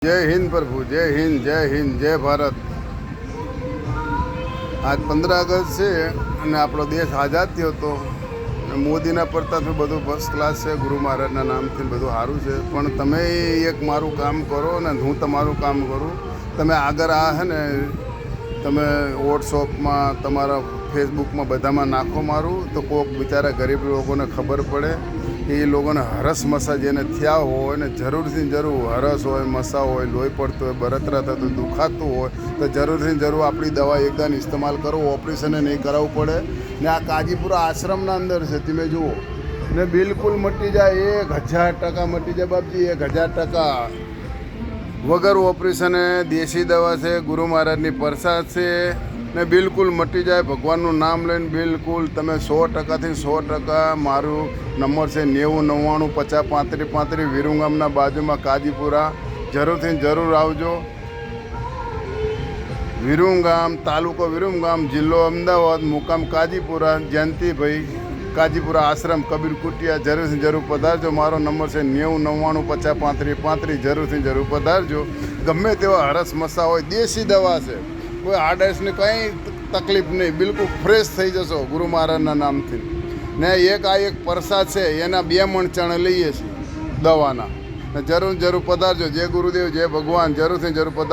जय हिंद प्रभु, जय हिंद, जय हिंद, जय भारत। आज 15 ऑगस्ट છે અને આપણો દેશ આઝાદ થયો હતો। મોદીના પ્રતાપથી બધું ફર્સ્ટ ક્લાસ છે, ગુરુ મહારાજના નામથી બધું સારું છે। પણ તમે એક મારું કામ કરો ને હું તમારું કામ કરું। તમે આગળ આ છે ને તમે વોટ્સઅપમાં તમારા ફેસબુકમાં બધામાં નાખો મારું, તો કોઈક બિચારા ગરીબ લોકોને ખબર પડે કે એ લોકોને હરસ મસા જેને થયા હોય ને જરૂરથી જરૂર હરસ હોય, મસા હોય, લોહી પડતું હોય, બળતરા થતું દુખાતું હોય તો જરૂરથી જરૂર આપણી દવા એકદમ ઇસ્તેમાલ કરો। ઓપરેશન નહીં કરાવવું પડે ને આ કાજીપુરા આશ્રમના અંદર છે, તમે જુઓ ને બિલકુલ મટી જાય, 1000% મટી જાય બાપજી, 1000% વગર ઓપરેશને દેશી દવા છે, ગુરુ મહારાજની પ્રસાદ છે ને બિલકુલ મટી જાય। ભગવાનનું નામ લઈને બિલકુલ તમે 100%થી 100%। મારું નંબર છે 90 99 50 35 35, વિરુંગામના બાજુમાં કાજીપુરા। જરૂરથી જરૂર આવજો। વિરુંગામ, તાલુકો વિરુંગામ, જિલ્લો અમદાવાદ, મુકામ કાજીપુરા। જયંતિભાઈ, કાજીપુરા આશ્રમ, કબીર કુટિયા। જરૂરથી જરૂર પધારજો। મારો નંબર છે 90 99 50 35 35, જરૂરથી જરૂર પધારજો। ગમે તેવા હરસ મસા હોય, દેશી દવા છે, કોઈ આડસની કંઈ તકલીફ નહીં, બિલકુલ ફ્રેશ થઈ જશો ગુરુ મહારાજના નામથી। ને એક પ્રસાદ છે, એના 2 મણ ચણ લઈએ છીએ દવાના। જરૂર જરૂર પધારજો। જય ગુરુદેવ, જય ભગવાન, જરૂરથી જરૂર પધાર।